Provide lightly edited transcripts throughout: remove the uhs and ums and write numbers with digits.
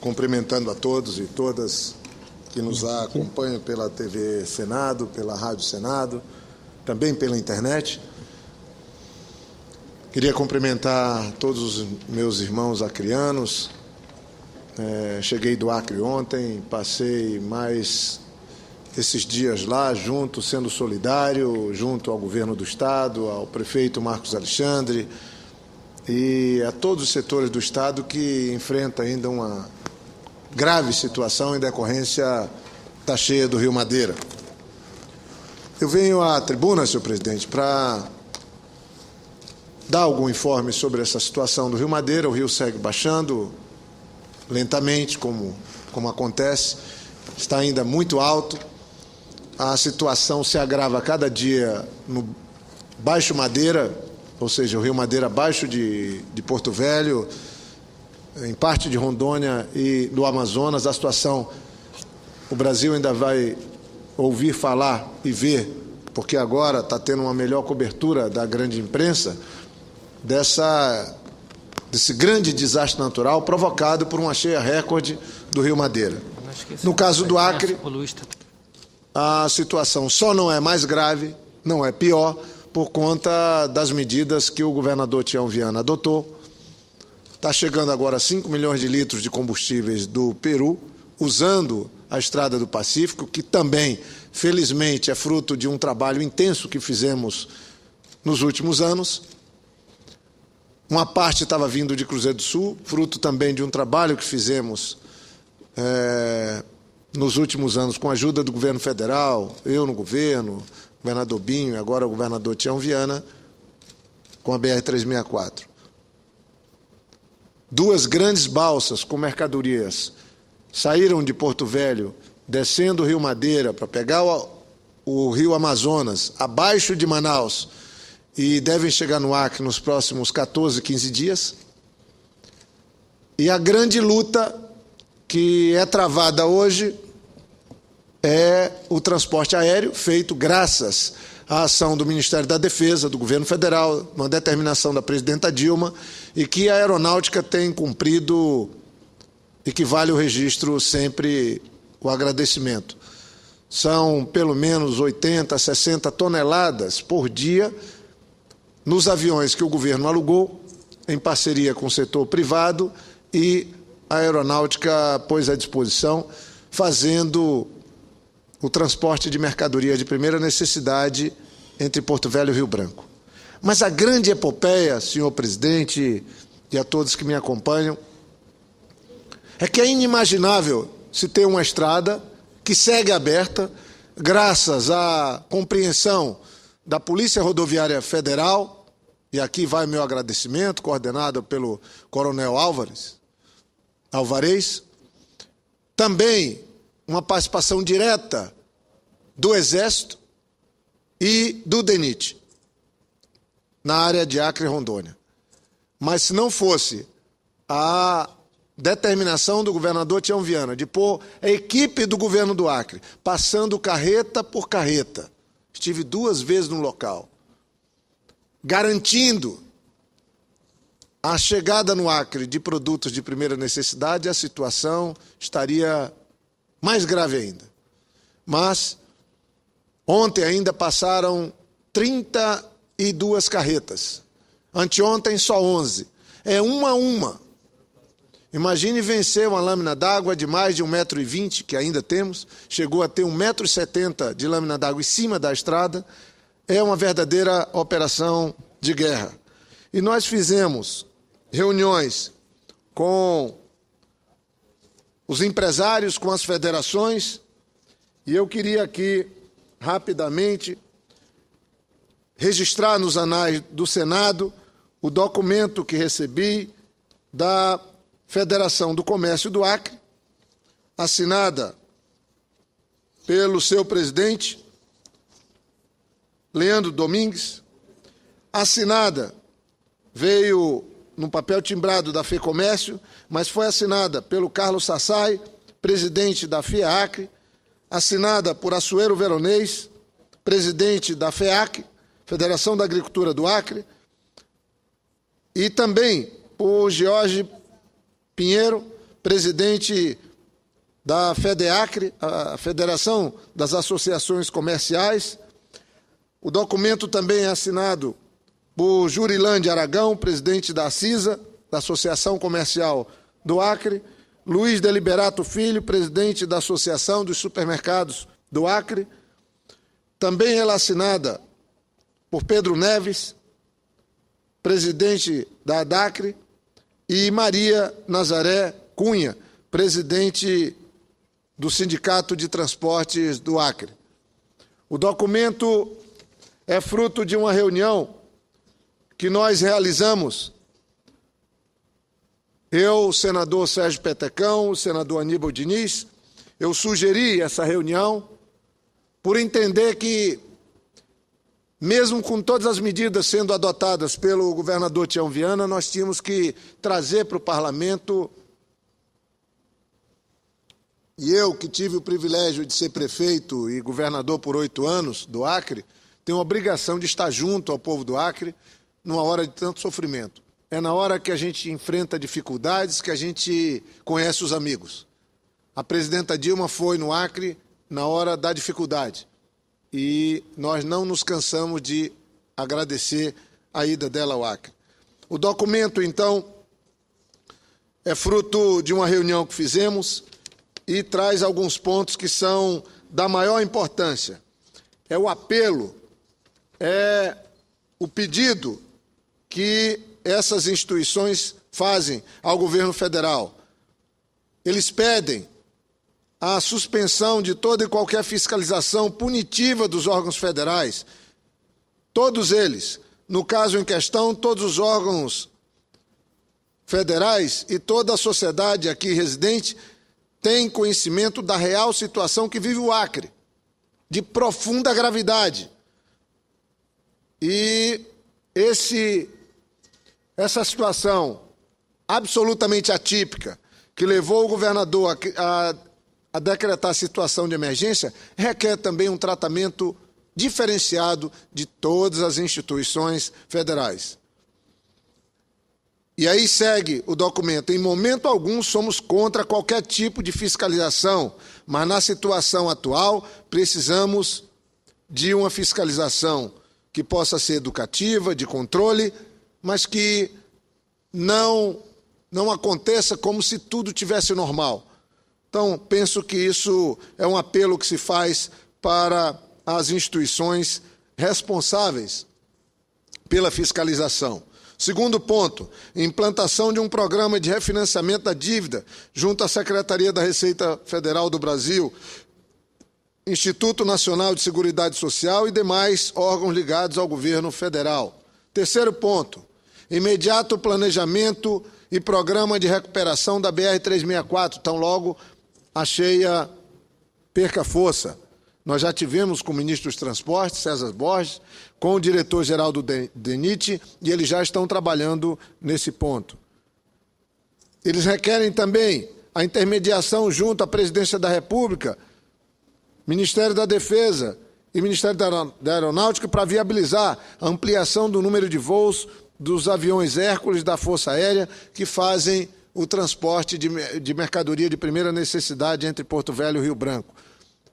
cumprimentando a todos e todas que nos acompanham pela TV Senado, pela Rádio Senado, também pela internet. Queria cumprimentar todos os meus irmãos acrianos. Cheguei do Acre ontem, passei mais esses dias lá, sendo solidário, junto ao governo do Estado, ao prefeito Marcos Alexandre e a todos os setores do Estado que enfrentam ainda uma grave situação em decorrência da cheia do Rio Madeira. Eu venho à tribuna, senhor presidente, para dar algum informe sobre essa situação do Rio Madeira. O rio segue baixando lentamente, como acontece, está ainda muito alto. A situação se agrava a cada dia no Baixo Madeira, ou seja, o Rio Madeira abaixo de Porto Velho, em parte de Rondônia e do Amazonas. A situação, o Brasil ainda vai ouvir falar e ver, porque agora está tendo uma melhor cobertura da grande imprensa, desse grande desastre natural provocado por uma cheia recorde do Rio Madeira. No caso do Acre, a situação só não é mais grave, não é pior, por conta das medidas que o governador Tião Viana adotou. Está chegando agora 5 milhões de litros de combustíveis do Peru, usando a Estrada do Pacífico, que também, felizmente, é fruto de um trabalho intenso que fizemos nos últimos anos. Uma parte estava vindo de Cruzeiro do Sul, fruto também de um trabalho que fizemos nos últimos anos com a ajuda do governo federal, eu no governo, o governador Binho e agora o governador Tião Viana, com a BR-364. 2 grandes balsas com mercadorias saíram de Porto Velho, descendo o Rio Madeira para pegar o Rio Amazonas, abaixo de Manaus, e devem chegar no Acre nos próximos 14, 15 dias. E a grande luta que é travada hoje é o transporte aéreo, feito graças à ação do Ministério da Defesa, do governo federal, uma determinação da presidenta Dilma, e que a aeronáutica tem cumprido e que vale o registro sempre o agradecimento. São pelo menos 80, 60 toneladas por dia nos aviões que o governo alugou, em parceria com o setor privado, e a aeronáutica pôs à disposição, fazendo o transporte de mercadoria de primeira necessidade entre Porto Velho e Rio Branco. Mas a grande epopeia, senhor presidente, e a todos que me acompanham, é que é inimaginável se ter uma estrada que segue aberta, graças à compreensão da Polícia Rodoviária Federal, e aqui vai meu agradecimento, coordenado pelo Coronel Alvarez, também uma participação direta do Exército e do DENIT, na área de Acre e Rondônia. Mas se não fosse a determinação do governador Tião Viana de pôr a equipe do governo do Acre passando carreta por carreta, estive 2 vezes no local, garantindo a chegada no Acre de produtos de primeira necessidade, a situação estaria mais grave ainda. Mas ontem ainda passaram 32 carretas, anteontem só 11. É uma a uma. Imagine vencer uma lâmina d'água de mais de 1,20 m, que ainda temos, chegou a ter 1,70 m de lâmina d'água em cima da estrada. É uma verdadeira operação de guerra. E nós fizemos reuniões com os empresários, com as federações, e eu queria aqui, rapidamente, registrar nos anais do Senado o documento que recebi da Federação do Comércio do Acre, assinada pelo seu presidente, Leandro Domingues, assinada, veio num papel timbrado da FEComércio, mas foi assinada pelo Carlos Sassai, presidente da FIAACRE, assinada por Assuero Veronês, presidente da FEAC, Federação da Agricultura do Acre, e também por Jorge Pinheiro, presidente da FEDEACRE, a Federação das Associações Comerciais. O documento também é assinado por Jurilande Aragão, presidente da ACISA, da Associação Comercial do Acre, Luiz Deliberato Filho, presidente da Associação dos Supermercados do Acre. Também ela é assinada por Pedro Neves, presidente da ADACRE, e Maria Nazaré Cunha, presidente do Sindicato de Transportes do Acre. O documento é fruto de uma reunião que nós realizamos, eu, o senador Sérgio Petecão, o senador Aníbal Diniz. Eu sugeri essa reunião por entender que, mesmo com todas as medidas sendo adotadas pelo governador Tião Viana, nós tínhamos que trazer para o parlamento. E eu, que tive o privilégio de ser prefeito e governador por 8 anos do Acre, tenho a obrigação de estar junto ao povo do Acre numa hora de tanto sofrimento. É na hora que a gente enfrenta dificuldades que a gente conhece os amigos. A presidenta Dilma foi no Acre na hora da dificuldade. E nós não nos cansamos de agradecer a ida dela ao Acre. O documento, então, é fruto de uma reunião que fizemos e traz alguns pontos que são da maior importância. É o apelo, é o pedido que essas instituições fazem ao governo federal. Eles pedem a suspensão de toda e qualquer fiscalização punitiva dos órgãos federais. Todos eles, no caso em questão, todos os órgãos federais e toda a sociedade aqui residente têm conhecimento da real situação que vive o Acre, de profunda gravidade. E essa situação absolutamente atípica que levou o governador a decretar a situação de emergência requer também um tratamento diferenciado de todas as instituições federais. E aí segue o documento: em momento algum somos contra qualquer tipo de fiscalização, mas na situação atual precisamos de uma fiscalização que possa ser educativa, de controle, mas que não aconteça como se tudo tivesse normal. Então, penso que isso é um apelo que se faz para as instituições responsáveis pela fiscalização. Segundo ponto, implantação de um programa de refinanciamento da dívida junto à Secretaria da Receita Federal do Brasil, Instituto Nacional de Seguridade Social e demais órgãos ligados ao governo federal. Terceiro ponto, imediato planejamento e programa de recuperação da BR-364, tão logo a cheia perca força. Nós já tivemos com o ministro dos Transportes, César Borges, com o diretor-geral do DENIT, e eles já estão trabalhando nesse ponto. Eles requerem também a intermediação junto à Presidência da República, Ministério da Defesa e Ministério da Aeronáutica para viabilizar a ampliação do número de voos dos aviões Hércules da Força Aérea que fazem o transporte de mercadoria de primeira necessidade entre Porto Velho e Rio Branco.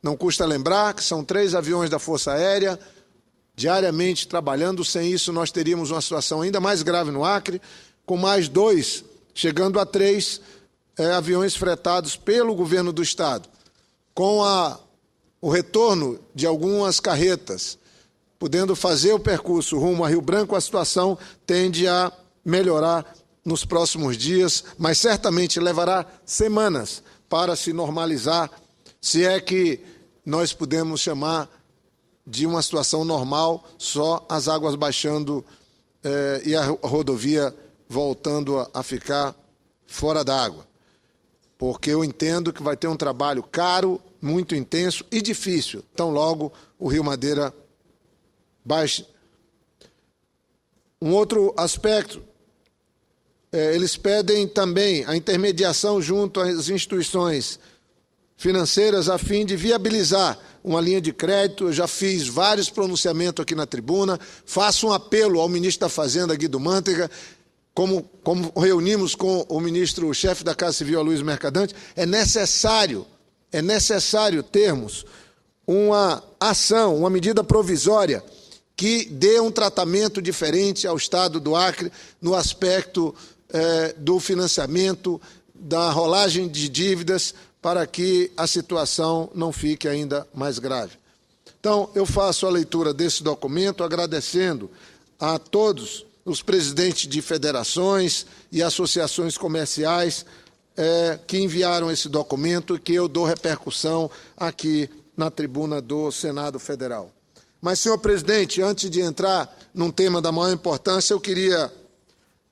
Não custa lembrar que são 3 aviões da Força Aérea diariamente trabalhando. Sem isso, nós teríamos uma situação ainda mais grave no Acre, com mais 2, chegando a 3 aviões fretados pelo governo do Estado. Com o retorno de algumas carretas, podendo fazer o percurso rumo a Rio Branco, a situação tende a melhorar nos próximos dias, mas certamente levará semanas para se normalizar, se é que nós podemos chamar de uma situação normal, só as águas baixando e a rodovia voltando a ficar fora d'água. Porque eu entendo que vai ter um trabalho caro, muito intenso e difícil, tão logo o Rio Madeira baixe. Um outro aspecto, eles pedem também a intermediação junto às instituições financeiras a fim de viabilizar uma linha de crédito. Eu já fiz vários pronunciamentos aqui na tribuna, faço um apelo ao ministro da Fazenda, Guido Mantega, como reunimos com o ministro-chefe da Casa Civil, Aloysio Mercadante, é necessário termos uma ação, uma medida provisória que dê um tratamento diferente ao Estado do Acre no aspecto do financiamento, da rolagem de dívidas, para que a situação não fique ainda mais grave. Então, eu faço a leitura desse documento agradecendo a todos os presidentes de federações e associações comerciais que enviaram esse documento e que eu dou repercussão aqui na tribuna do Senado Federal. Mas, senhor presidente, antes de entrar num tema da maior importância, eu queria,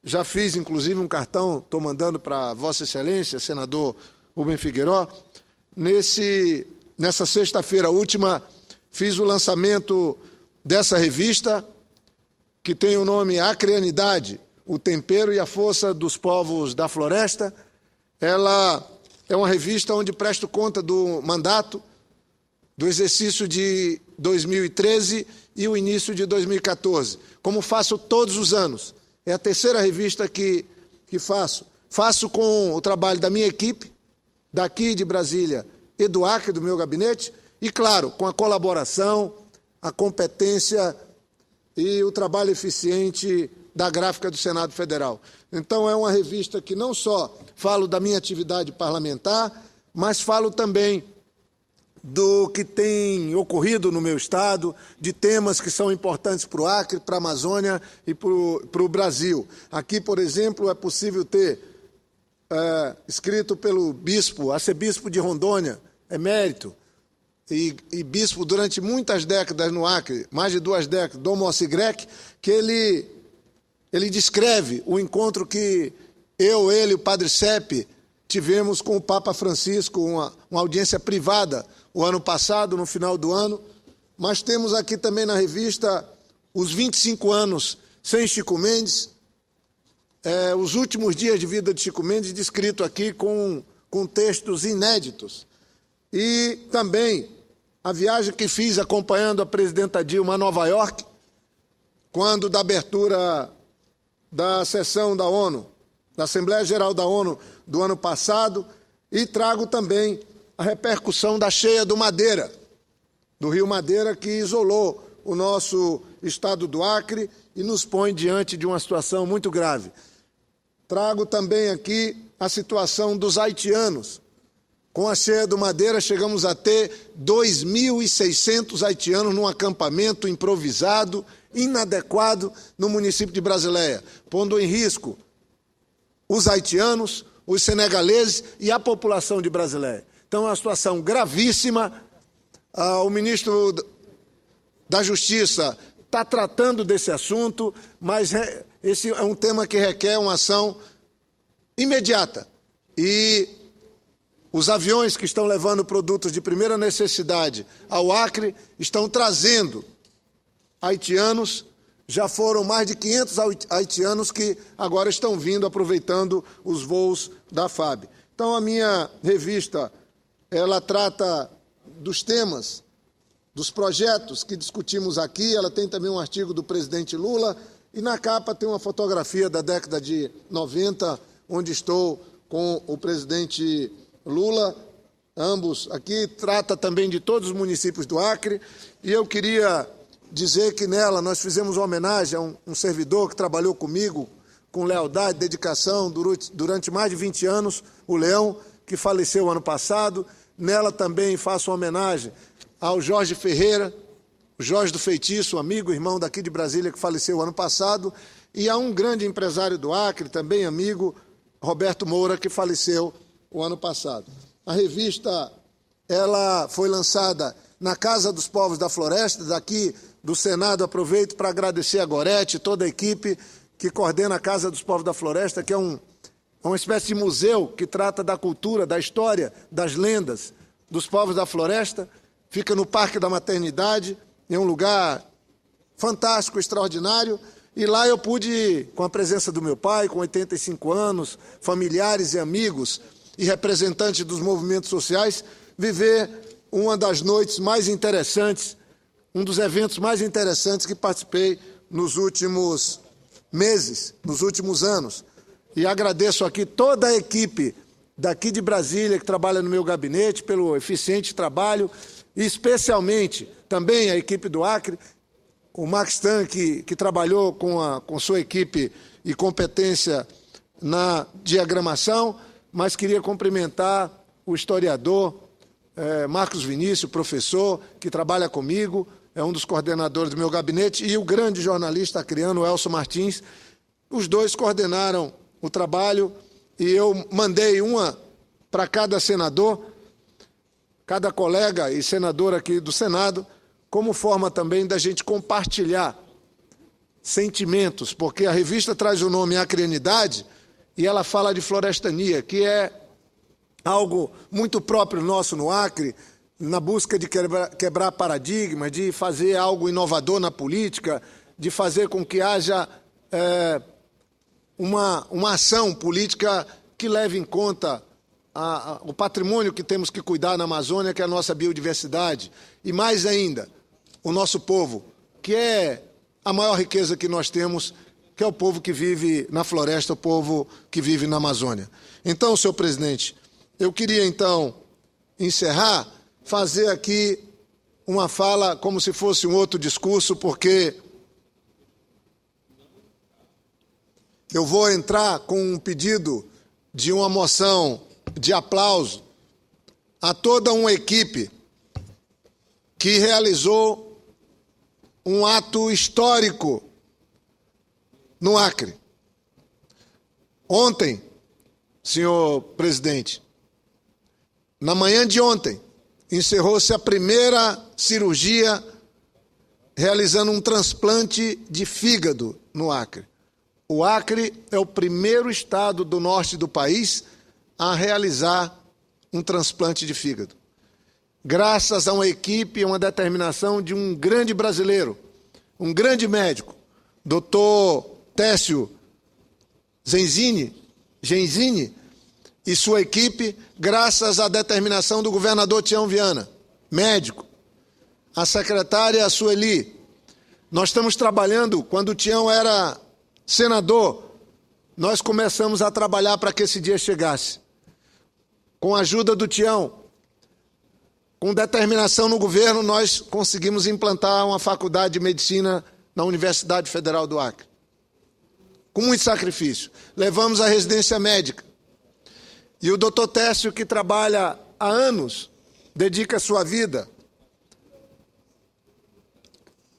já fiz inclusive um cartão, estou mandando para Vossa Excelência, senador Rubem Figueiró, nessa sexta-feira última, fiz o lançamento dessa revista, que tem o nome Acreanidade, o tempero e a força dos povos da floresta. Ela é uma revista onde presto conta do mandato, do exercício de 2013 e o início de 2014, como faço todos os anos. É a terceira revista que faço. Faço com o trabalho da minha equipe, daqui de Brasília e do Acre, do meu gabinete, e, claro, com a colaboração, a competência e o trabalho eficiente da gráfica do Senado Federal. Então, é uma revista que não só falo da minha atividade parlamentar, mas falo também do que tem ocorrido no meu estado, de temas que são importantes para o Acre, para a Amazônia e para o Brasil. Aqui, por exemplo, é possível ter, escrito pelo bispo, arcebispo de Rondônia, emérito, e bispo durante muitas décadas no Acre, mais de 2 décadas, Dom Moacir Grec, que ele descreve o encontro que ele e o padre Sepe tivemos com o Papa Francisco, uma audiência privada o ano passado, no final do ano. Mas temos aqui também na revista os 25 anos sem Chico Mendes, os últimos dias de vida de Chico Mendes, descrito aqui com textos inéditos. E também a viagem que fiz acompanhando a presidenta Dilma a Nova York, quando da abertura da sessão da ONU, da Assembleia Geral da ONU do ano passado, e trago também a repercussão da cheia do Madeira, do Rio Madeira, que isolou o nosso estado do Acre e nos põe diante de uma situação muito grave. Trago também aqui a situação dos haitianos. Com a cheia do Madeira, chegamos a ter 2.600 haitianos num acampamento improvisado, inadequado, no município de Brasileia, pondo em risco os haitianos, os senegaleses e a população de Brasileia. Então, é uma situação gravíssima. O ministro da Justiça está tratando desse assunto, mas esse é um tema que requer uma ação imediata. E os aviões que estão levando produtos de primeira necessidade ao Acre estão trazendo haitianos. Já foram mais de 500 haitianos que agora estão vindo, aproveitando os voos da FAB. Então, a minha revista, ela trata dos temas, dos projetos que discutimos aqui. Ela tem também um artigo do presidente Lula, e na capa tem uma fotografia da década de 90, onde estou com o presidente Lula, ambos aqui. Trata também de todos os municípios do Acre, e eu queria dizer que nela nós fizemos uma homenagem a um servidor que trabalhou comigo com lealdade, dedicação durante mais de 20 anos, o Leão, que faleceu ano passado. Nela também faço uma homenagem ao Jorge Ferreira, o Jorge do Feitiço, amigo, irmão daqui de Brasília, que faleceu ano passado, e a um grande empresário do Acre, também amigo, Roberto Moura, que faleceu o ano passado. A revista, ela foi lançada na Casa dos Povos da Floresta, daqui do Senado. Aproveito para agradecer a Gorete, toda a equipe que coordena a Casa dos Povos da Floresta, que é uma espécie de museu que trata da cultura, da história, das lendas dos povos da floresta. Fica no Parque da Maternidade, em um lugar fantástico, extraordinário. E lá eu pude, com a presença do meu pai, com 85 anos, familiares e amigos e representantes dos movimentos sociais, viver uma das noites mais interessantes, um dos eventos mais interessantes que participei nos últimos meses, nos últimos anos. E agradeço aqui toda a equipe daqui de Brasília que trabalha no meu gabinete pelo eficiente trabalho, e especialmente também a equipe do Acre, o Max Tan, que trabalhou com sua equipe e competência na diagramação, mas queria cumprimentar o historiador Marcos Vinícius, professor, que trabalha comigo, é um dos coordenadores do meu gabinete, e o grande jornalista acreano, Elcio Martins. Os dois coordenaram o trabalho e eu mandei uma para cada senador, cada colega e senador aqui do Senado, como forma também da gente compartilhar sentimentos, porque a revista traz o nome Acreanidade e ela fala de florestania, que é algo muito próprio nosso no Acre, na busca de quebrar paradigmas, de fazer algo inovador na política, de fazer com que haja uma ação política que leve em conta o patrimônio que temos que cuidar na Amazônia, que é a nossa biodiversidade, e mais ainda, o nosso povo, que é a maior riqueza que nós temos, que é o povo que vive na floresta, o povo que vive na Amazônia. Então, senhor presidente, eu queria, então, encerrar, fazer aqui uma fala como se fosse um outro discurso, porque eu vou entrar com um pedido de uma moção de aplauso a toda uma equipe que realizou um ato histórico no Acre. Ontem, senhor presidente, na manhã de ontem, encerrou-se a primeira cirurgia realizando um transplante de fígado no Acre. O Acre é o primeiro estado do norte do país a realizar um transplante de fígado. Graças a uma equipe e uma determinação de um grande brasileiro, um grande médico, Dr. Técio Genzini, e sua equipe, graças à determinação do governador Tião Viana, médico, a secretária Sueli. Nós estamos trabalhando, quando o Tião era senador, nós começamos a trabalhar para que esse dia chegasse. Com a ajuda do Tião, com determinação no governo, nós conseguimos implantar uma faculdade de medicina na Universidade Federal do Acre. Com muito sacrifício. Levamos a residência médica. E o doutor Técio, que trabalha há anos, dedica sua vida.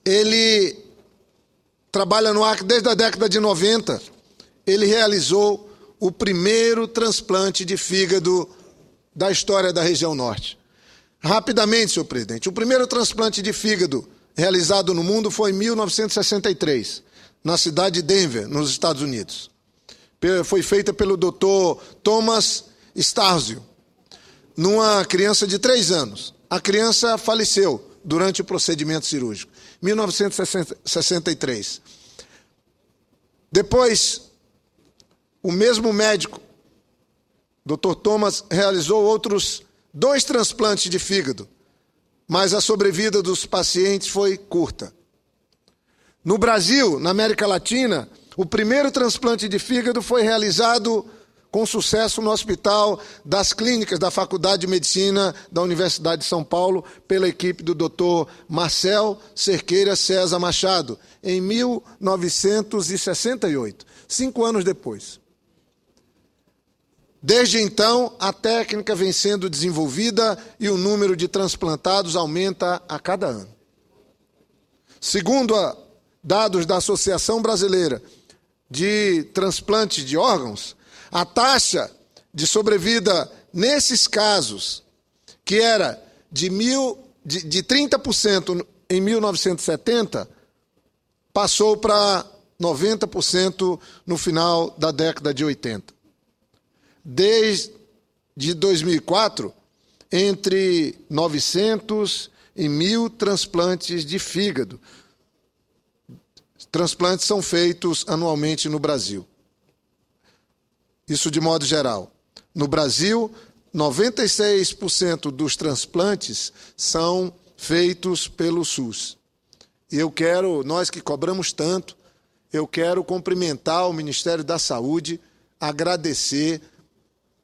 Ele trabalha no Acre desde a década de 90. Ele realizou o primeiro transplante de fígado da história da região norte. Rapidamente, senhor presidente, o primeiro transplante de fígado realizado no mundo foi em 1963, na cidade de Denver, nos Estados Unidos. Foi feita pelo Dr. Thomas Starzio, numa criança de 3 anos. A criança faleceu durante o procedimento cirúrgico, 1963. Depois, o mesmo médico, Dr. Thomas, realizou outros 2 transplantes de fígado, mas a sobrevida dos pacientes foi curta. No Brasil, na América Latina, o primeiro transplante de fígado foi realizado com sucesso no Hospital das Clínicas da Faculdade de Medicina da Universidade de São Paulo, pela equipe do Dr. Marcel Cerqueira César Machado, em 1968, 5 anos depois. Desde então, a técnica vem sendo desenvolvida e o número de transplantados aumenta a cada ano. Segundo dados da Associação Brasileira de Transplante de Órgãos, a taxa de sobrevida nesses casos, que era de 30% em 1970, passou para 90% no final da década de 80. Desde 2004, entre 900 e 1.000 transplantes de fígado. Transplantes são feitos anualmente no Brasil. Isso de modo geral. No Brasil, 96% dos transplantes são feitos pelo SUS. E nós que cobramos tanto, eu quero cumprimentar o Ministério da Saúde, agradecer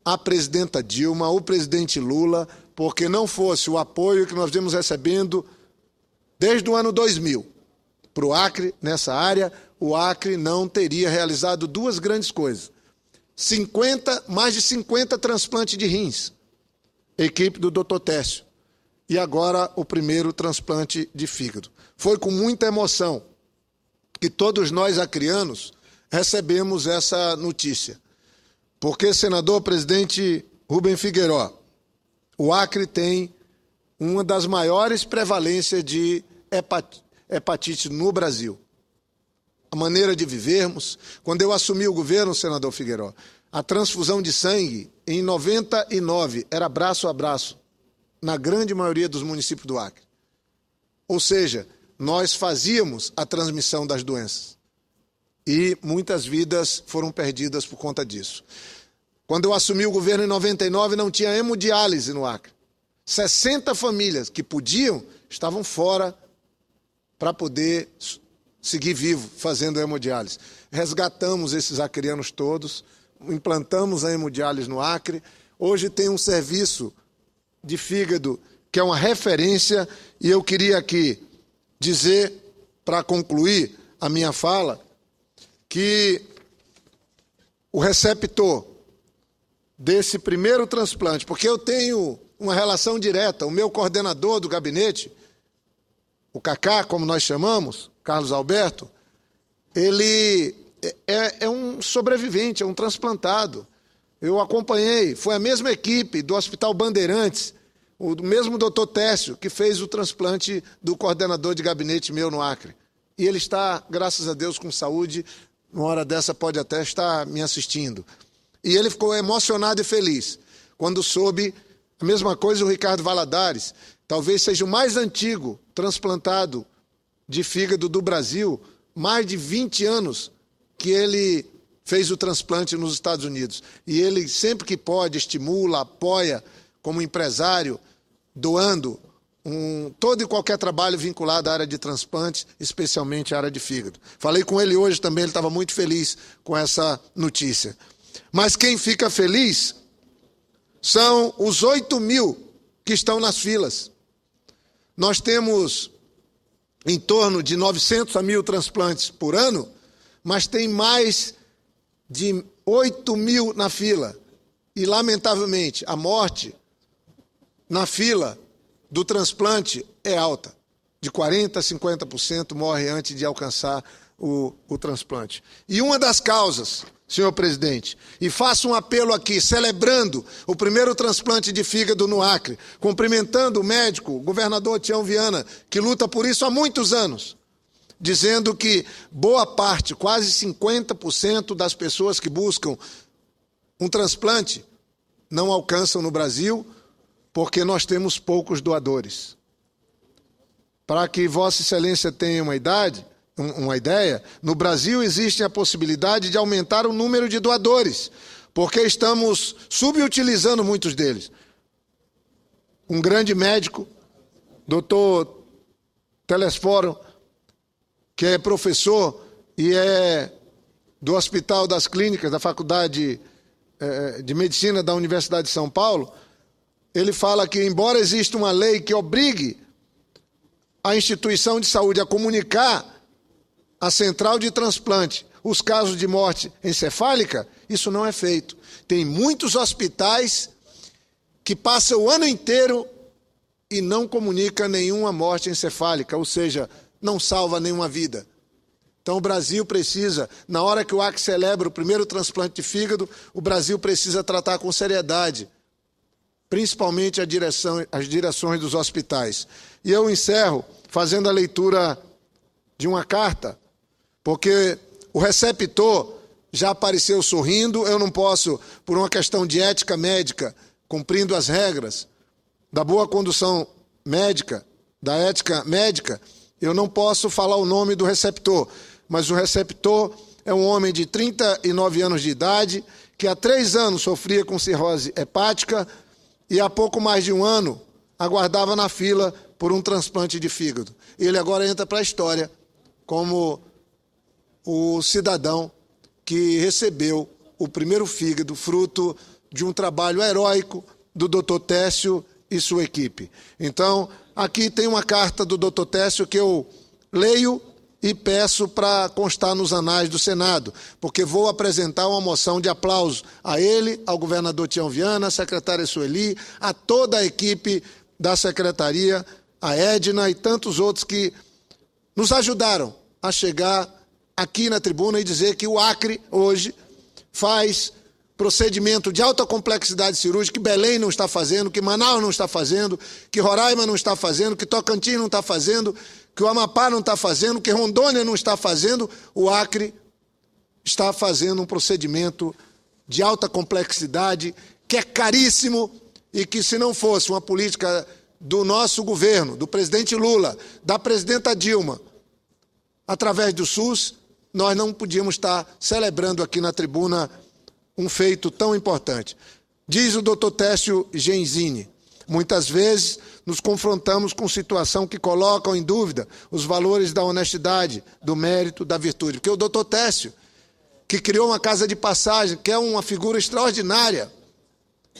a presidenta Dilma, o presidente Lula, porque não fosse o apoio que nós vemos recebendo desde o ano 2000 para o Acre, nessa área, o Acre não teria realizado duas grandes coisas. Mais de 50 transplantes de rins, equipe do Dr. Técio, e agora o primeiro transplante de fígado. Foi com muita emoção que todos nós acreanos recebemos essa notícia. Porque, senador presidente Rubem Figueiró, o Acre tem uma das maiores prevalências de hepatite no Brasil. A maneira de vivermos. Quando eu assumi o governo, senador Figueiró, a transfusão de sangue em 99 era braço a braço, na grande maioria dos municípios do Acre. Ou seja, nós fazíamos a transmissão das doenças. E muitas vidas foram perdidas por conta disso. Quando eu assumi o governo em 99, não tinha hemodiálise no Acre. 60 famílias que podiam, estavam fora para poder seguir vivo, fazendo hemodiálise. Resgatamos esses acreanos todos, implantamos a hemodiálise no Acre. Hoje tem um serviço de fígado que é uma referência, e eu queria aqui dizer, para concluir a minha fala, que o receptor desse primeiro transplante, porque eu tenho uma relação direta, o meu coordenador do gabinete, o Cacá, como nós chamamos, Carlos Alberto, ele é um sobrevivente, é um transplantado. Eu acompanhei, foi a mesma equipe do Hospital Bandeirantes, o mesmo doutor Técio, que fez o transplante do coordenador de gabinete meu no Acre. E ele está, graças a Deus, com saúde, uma hora dessa pode até estar me assistindo. E ele ficou emocionado e feliz quando soube a mesma coisa o Ricardo Valadares, talvez seja o mais antigo transplantado de fígado do Brasil, mais de 20 anos que ele fez o transplante nos Estados Unidos. E ele, sempre que pode, estimula, apoia, como empresário, doando todo e qualquer trabalho vinculado à área de transplantes, especialmente à área de fígado. Falei com ele hoje também, ele estava muito feliz com essa notícia. Mas quem fica feliz são os 8.000 que estão nas filas. Nós temos em torno de 900 a 1.000 transplantes por ano, mas tem mais de 8.000 na fila. E, lamentavelmente, a morte na fila do transplante é alta. De 40% a 50% morre antes de alcançar o transplante. E uma das causas, senhor presidente, e faço um apelo aqui, celebrando o primeiro transplante de fígado no Acre, cumprimentando o médico, o governador Tião Viana, que luta por isso há muitos anos, dizendo que boa parte, quase 50% das pessoas que buscam um transplante não alcançam no Brasil, porque nós temos poucos doadores. Para que Vossa Excelência tenha uma ideia, no Brasil existe a possibilidade de aumentar o número de doadores, porque estamos subutilizando muitos deles. Um grande médico, doutor Telesforo, que é professor e é do Hospital das Clínicas, da Faculdade de Medicina da Universidade de São Paulo, ele fala que, embora exista uma lei que obrigue a instituição de saúde a comunicar à central de transplante os casos de morte encefálica, isso não é feito. Tem muitos hospitais que passam o ano inteiro e não comunicam nenhuma morte encefálica, ou seja, não salva nenhuma vida. Então o Brasil precisa, na hora que o Acre celebra o primeiro transplante de fígado, o Brasil precisa tratar com seriedade, principalmente as direções dos hospitais. E eu encerro fazendo a leitura de uma carta, porque o receptor já apareceu sorrindo, eu não posso, por uma questão de ética médica, cumprindo as regras da boa condução médica, da ética médica, eu não posso falar o nome do receptor, mas o receptor é um homem de 39 anos de idade, que há 3 anos sofria com cirrose hepática e há pouco mais de 1 ano aguardava na fila por um transplante de fígado. Ele agora entra para a história como o cidadão que recebeu o primeiro fígado, fruto de um trabalho heróico do Dr. Técio e sua equipe. Então, aqui tem uma carta do Dr. Técio que eu leio e peço para constar nos anais do Senado, porque vou apresentar uma moção de aplauso a ele, ao governador Tião Viana, à secretária Sueli, a toda a equipe da secretaria, a Edna e tantos outros que nos ajudaram a chegar aqui na tribuna e dizer que o Acre, hoje, faz procedimento de alta complexidade cirúrgica que Belém não está fazendo, que Manaus não está fazendo, que Roraima não está fazendo, que Tocantins não está fazendo, que o Amapá não está fazendo, que Rondônia não está fazendo. O Acre está fazendo um procedimento de alta complexidade, que é caríssimo e que, se não fosse uma política do nosso governo, do presidente Lula, da presidenta Dilma, através do SUS, nós não podíamos estar celebrando aqui na tribuna um feito tão importante. Diz o Dr. Técio Genzini: muitas vezes nos confrontamos com situação que colocam em dúvida os valores da honestidade, do mérito, da virtude. Porque o Dr. Técio, que criou uma casa de passagem, que é uma figura extraordinária,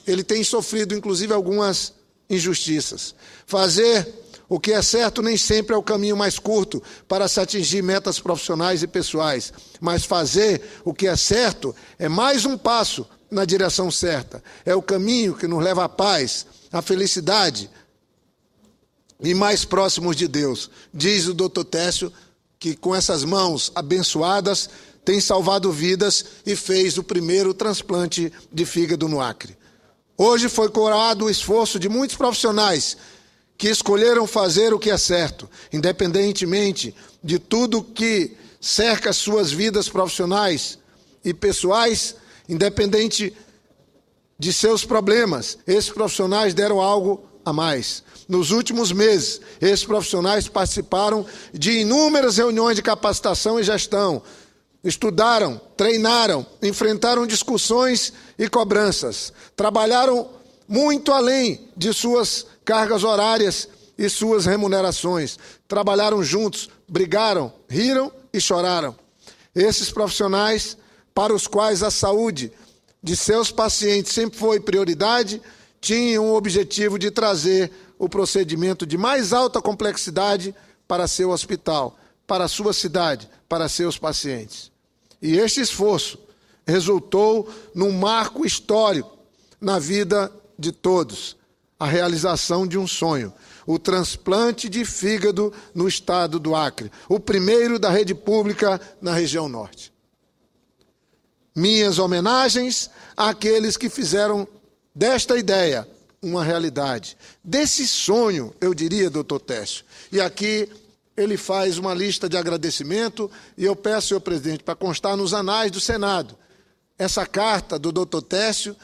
ele tem sofrido, inclusive, algumas injustiças. Fazer o que é certo nem sempre é o caminho mais curto para se atingir metas profissionais e pessoais, mas fazer o que é certo é mais um passo na direção certa. É o caminho que nos leva à paz, à felicidade e mais próximos de Deus. Diz o Dr. Técio que com essas mãos abençoadas tem salvado vidas e fez o primeiro transplante de fígado no Acre. Hoje foi coroado o esforço de muitos profissionais que escolheram fazer o que é certo, independentemente de tudo que cerca suas vidas profissionais e pessoais, independente de seus problemas. Esses profissionais deram algo a mais. Nos últimos meses, esses profissionais participaram de inúmeras reuniões de capacitação e gestão, estudaram, treinaram, enfrentaram discussões e cobranças, trabalharam muito além de suas cargas horárias e suas remunerações. Trabalharam juntos, brigaram, riram e choraram. Esses profissionais, para os quais a saúde de seus pacientes sempre foi prioridade, tinham o objetivo de trazer o procedimento de mais alta complexidade para seu hospital, para sua cidade, para seus pacientes. E este esforço resultou num marco histórico na vida de todos, a realização de um sonho, o transplante de fígado no estado do Acre, o primeiro da rede pública na região norte. Minhas homenagens àqueles que fizeram desta ideia uma realidade, desse sonho, eu diria, doutor Técio. E aqui ele faz uma lista de agradecimento e eu peço, senhor presidente, para constar nos anais do Senado, essa carta do doutor Técio,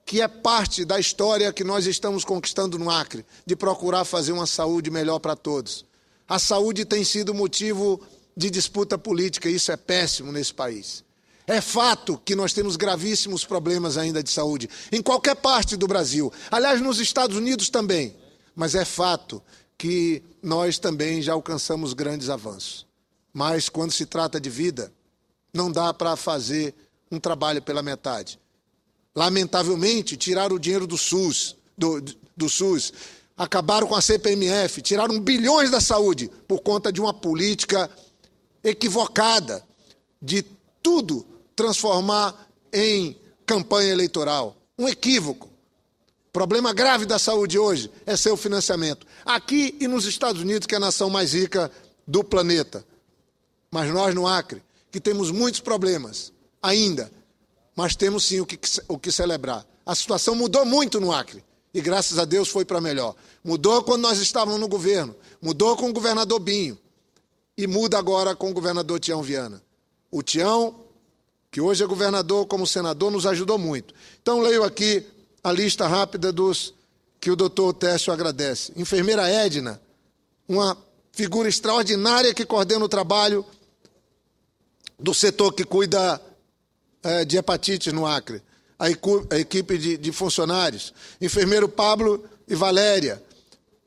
que é parte da história que nós estamos conquistando no Acre, de procurar fazer uma saúde melhor para todos. A saúde tem sido motivo de disputa política, e isso é péssimo nesse país. É fato que nós temos gravíssimos problemas ainda de saúde, em qualquer parte do Brasil. Aliás, nos Estados Unidos também. Mas é fato que nós também já alcançamos grandes avanços. Mas quando se trata de vida, não dá para fazer um trabalho pela metade. Lamentavelmente, tiraram o dinheiro do SUS, do SUS, acabaram com a CPMF, tiraram bilhões da saúde por conta de uma política equivocada de tudo transformar em campanha eleitoral. Um equívoco. O problema grave da saúde hoje é seu financiamento. Aqui e nos Estados Unidos, que é a nação mais rica do planeta. Mas nós no Acre, que temos muitos problemas ainda, mas temos sim o que celebrar. A situação mudou muito no Acre e graças a Deus foi para melhor. Mudou quando nós estávamos no governo, mudou com o governador Binho e muda agora com o governador Tião Viana. O Tião, que hoje é governador como senador, nos ajudou muito. Então leio aqui a lista rápida dos que o doutor Técio agradece. Enfermeira Edna, uma figura extraordinária que coordena o trabalho do setor que cuida de hepatite no Acre, a equipe de funcionários, enfermeiro Pablo e Valéria,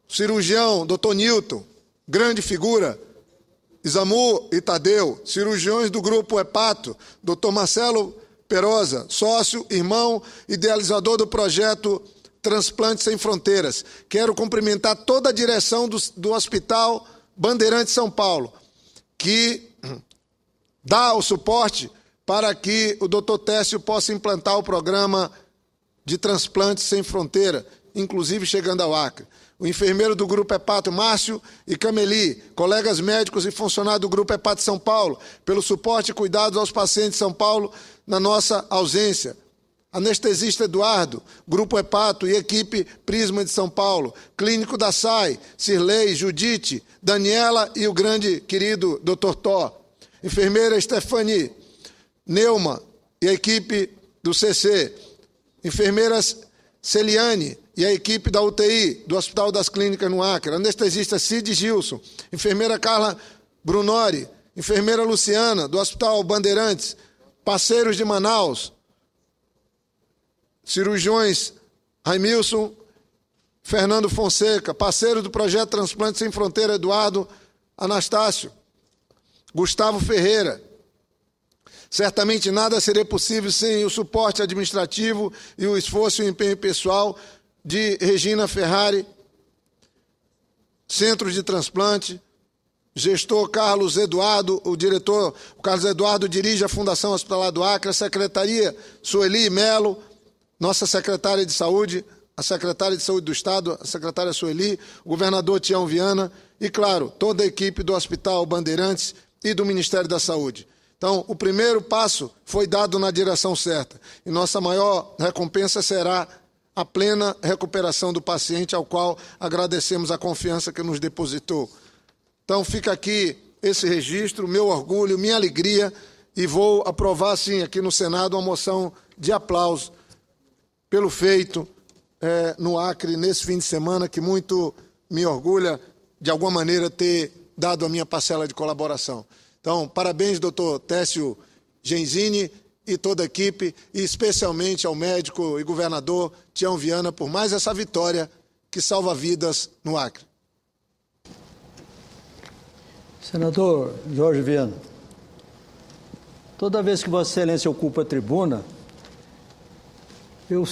cirurgião, doutor Newton, grande figura, Isamu e Tadeu, cirurgiões do Grupo Hepato, Dr. Marcelo Perosa, sócio, irmão, idealizador do projeto Transplantes Sem Fronteiras. Quero cumprimentar toda a direção do Hospital Bandeirantes São Paulo, que dá o suporte para que o Dr. Técio possa implantar o programa de transplantes sem fronteira, inclusive chegando ao Acre. O enfermeiro do Grupo Hepato, Márcio e Cameli, colegas médicos e funcionários do Grupo Hepato São Paulo, pelo suporte e cuidados aos pacientes de São Paulo na nossa ausência. Anestesista Eduardo, Grupo Hepato e equipe Prisma de São Paulo, clínico da SAI, Cirlei, Judite, Daniela e o grande querido Dr. Tó. Enfermeira Stefani, Neuma e a equipe do CC. Enfermeiras Celiane e a equipe da UTI do Hospital das Clínicas no Acre. Anestesista Cid Gilson. Enfermeira Carla Brunori. Enfermeira Luciana, do Hospital Bandeirantes. Parceiros de Manaus. Cirurgiões Raimilson, Fernando Fonseca. Parceiro do projeto Transplante Sem Fronteira, Eduardo Anastácio. Gustavo Ferreira. Certamente nada seria possível sem o suporte administrativo e o esforço e o empenho pessoal de Regina Ferrari, Centro de Transplante, gestor Carlos Eduardo, o diretor Carlos Eduardo dirige a Fundação Hospitalar do Acre, a Secretaria Sueli Melo, nossa secretária de Saúde, a secretária de Saúde do Estado, a secretária Sueli, o governador Tião Viana e, claro, toda a equipe do Hospital Bandeirantes e do Ministério da Saúde. Então, o primeiro passo foi dado na direção certa e nossa maior recompensa será a plena recuperação do paciente, ao qual agradecemos a confiança que nos depositou. Então, fica aqui esse registro, meu orgulho, minha alegria, e vou aprovar, sim, aqui no Senado, uma moção de aplauso pelo feito no Acre, nesse fim de semana, que muito me orgulha, de alguma maneira, ter dado a minha parcela de colaboração. Então, parabéns, doutor Técio Genzini e toda a equipe, e especialmente ao médico e governador Tião Viana por mais essa vitória que salva vidas no Acre. Senador Jorge Viana, toda vez que Vossa Excelência ocupa a tribuna, eu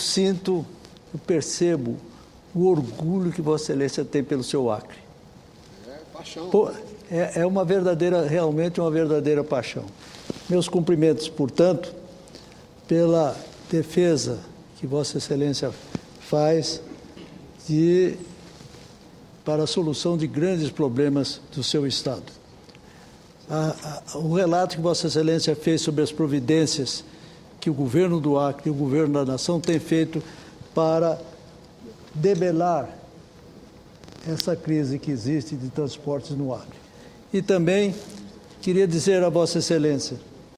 percebo o orgulho que Vossa Excelência tem pelo seu Acre. Paixão. É uma verdadeira, realmente uma verdadeira paixão. Meus cumprimentos, portanto, pela defesa que Vossa Excelência faz para a solução de grandes problemas do seu Estado. O relato que Vossa Excelência fez sobre as providências que o governo do Acre e o governo da nação têm feito para debelar essa crise que existe de transportes no Acre. E também queria dizer a Vossa Excelência